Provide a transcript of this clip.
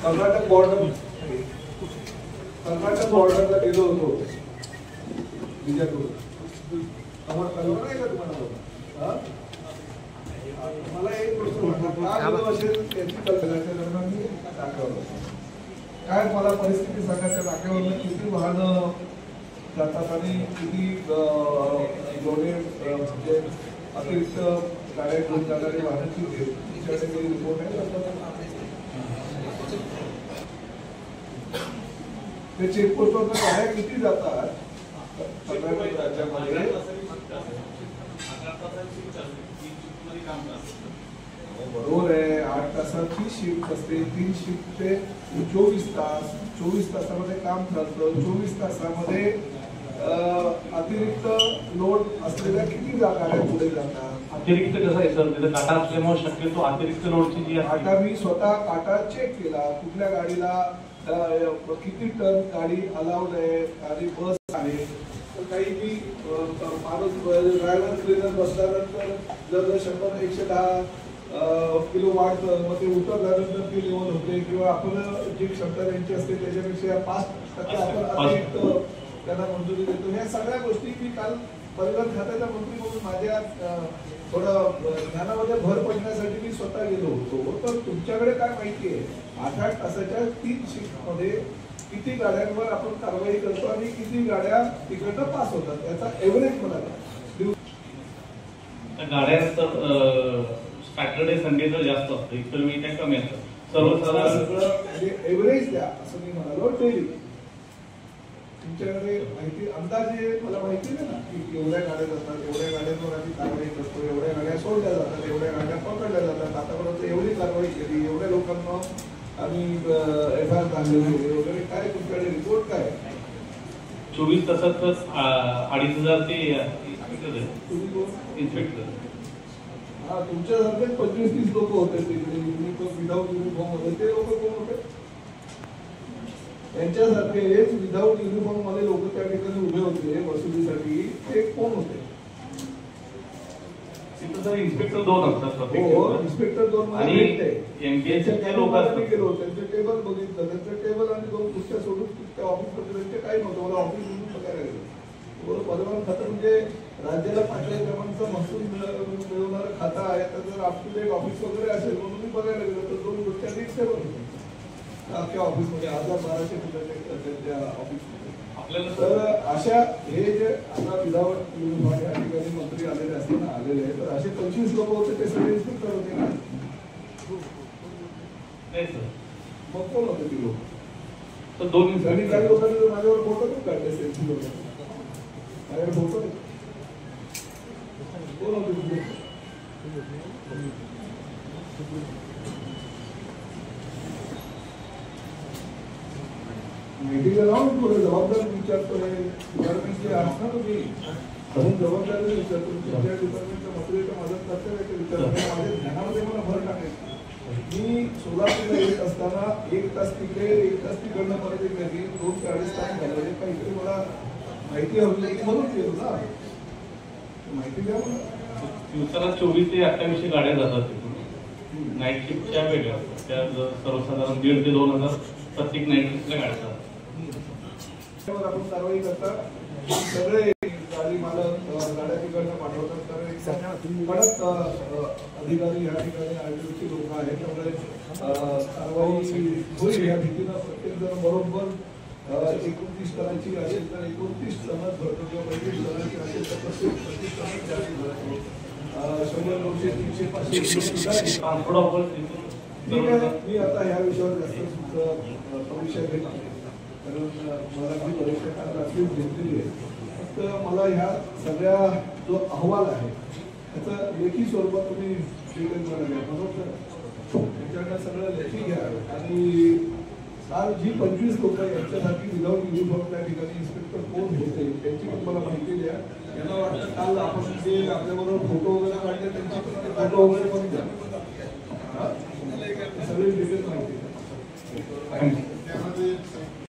कर्नाटक बॉर्डरला गेलो होतो विजापूर. आम्हाला कल्पना आहे का तुम्हाला? मला एक गोष्ट म्हटलं असेल याची कल्पनाच्या दरम्यान मी दाखवलं काय मला परिस्थिती सांगा. त्या नाक्यावरनं किती वाहनं जातात आणि किती लोणे म्हणजे अतिरिक्त गाड्या घेऊन जाणारी वाहनं किती तुमच्याकडे काही रिपोर्ट आहे? ते चेकपोस्टवर गाड्या किती जातात कर्नाटक राज्यामध्ये? बरोबर आहे. 8 तासाची शिफ्ट असते. 3 शिफ्ट ते 24 तास. 24 तासामध्ये काम चालतं. 24 तासामध्ये अतिरिक्त लोड असलेल्या किती गाड्या पुढे जातात? अतिरिक्त कसं आहे सर, तिथे काटा असल्यामुळे शक्यतो अतिरिक्त लोडची जी काटा मी स्वतः काटा चेक केला. कुठल्या गाडीला किती टन गाडी अलाउड आहे आणि बस आहे. तर काही मी माणूस ड्रायव्हर क्लिनर बसल्यानंतर जर 100-110 किलो वाढतं मग ते उतरल्यानंतर ती लेवल होते किंवा आपण जी क्षमता त्यांची असते त्याच्यापेक्षा 5% आपण अतिरिक्त त्यांना मंजुरी देतो. ह्या सगळ्या गोष्टी मी काल परिवहन खात्याचा मंत्री म्हणून माझ्या थोडं ज्ञानामध्ये भर पडण्यासाठी मी स्वतः गेलो होतो. तर तुमच्याकडे काय माहिती आहे 8 तासाच्या 3 शिफ्टमध्ये किती गाड्यांवर आपण कारवाई करतो आणि किती गाड्या तिकडनं पास होतात याचा एव्हरेज मला गाड्या सॅटर्डे संडे तर जास्त असतं, इतर वेळी त्या कमी असतात. सर्वसाधारण सगळं एव्हरेज द्या असं मी म्हणालो. डेली तुमच्याकडे माहिती अंदाजे मला माहिती नाही ना की एवढ्या गाड्या जातात, एवढ्या गाड्यांवर आम्ही कारवाई करतो, एवढ्या गाड्या सोडल्या जातात, एवढ्या गाड्या पकडल्या जातात, आतापर्यंत एवढी कारवाई केली, एवढ्या लोकांना आम्ही एफआयआर दाखवले वगैरे. काय तुमच्याकडे रिपोर्ट काय? 24 तासात 2500 ते इन्स्पेक्टर. हा तुमच्यासारखे 25-30 लोक होते तिकडे विदाऊट युनिफॉर्म होते. ते लोक कोण होते? त्यांच्यासारखे विदाऊट युनिफॉर्म मध्ये लोक त्या ठिकाणी उभे होते वसुलीसाठी. ते कोण होते? इन्स्पेक्टर 2 असतात. इन्स्पेक्टर 2 आणि एमपीएसचे लोक असतात. त्यांचे टेबल बघितलं. त्यांचे टेबल आणि 2 खुर्च्या सोडून त्या ऑफिसमध्ये त्यांचे काही नव्हतं. मला ऑफिस म्हणून बघायला गेलं. परिवहन खातं म्हणजे राज्याला 5,000 महसूल मिळवणारं खातं आहे. तर जर अप टू डेट ऑफिस वगैरे असेल म्हणून मी बघायला गेलो तर 2 खुर्च्या एक टेबल होते अख्ख्या ऑफिसमध्ये 1000-1200 त्यांच्या ऑफिसमध्ये. तर अशा हे जे आता विदाऊट युनिफॉर्म या ठिकाणी मंत्री आलेले असताना आलेले आहे. तर असे 25 लोक होते ते सगळे इन्स्पेक्टर होते ना? मग कोण होते ती लोक? तर 2 आणि काही लोकांनी माझ्यावर फोटो पण काढले सेल्फी वगैरे. माझ्याकडे फोटो कोण होते तुझे? मीटिंगला लावून थोडं जबाबदारी विचारतोय. डिपार्टमेंटचे असणार तुम्ही म्हणून जबाबदारी विचारतो. तुमच्या डिपार्टमेंटच्या मंत्रीच्या मदत कर्तव्याचे विचार माझ्या ज्ञानामध्ये मला भर टाकायचं. मी सोलापूरला येत असताना 1 तास तिकडे 1 तास तिकडनं परत एक घरी 2-4 तास झाले. काहीतरी मला माहिती हवी म्हणून गेलो ना. माहिती द्या मला. दिवसाला 24 ते 2800 गाड्या जातात तिथून. नाईट शिफ्टच्या वेगळ्या असतात. त्या सर्वसाधारण 1,500 ते 2,000 प्रत्येक नाईट शिफ्टच्या गाड्या जातात. आपण कारवाई करता सगळे गाडी मालक गाड्या तिकडनं पाठवतात. तर कडक अधिकारी या ठिकाणी आरटीओचे लोक आहेत. त्यामुळे कारवाई होईल या भीतीनं प्रत्येक जण बरोबर 29 टनाची असेल तर 29 टनच भरतो किंवा 25 टनाची असेल तर 25 टनच जास्त भरतो. 100, 200, 300, 500 मी आता ह्या विषयावर जास्त परीक्षा घेत नाही. कारण मला ती परीक्षा रात्रीच घेतलेली आहे. फक्त मला ह्या सगळ्या जो अहवाल आहे त्याचं लेखी स्वरूपात तुम्ही बरोबर त्याच्याकडनं सगळं लेखी घ्या. आणि काल जी 25 लोक यांच्यासाठी विदाऊट युनिफॉर्म त्या ठिकाणी इन्स्पेक्टर कोण होते त्यांची पण मला माहिती द्या. यांना वाटतं काल आपण जे आपल्याबरोबर फोटो वगैरे काढले त्यांची फोटो वगैरे पण द्या.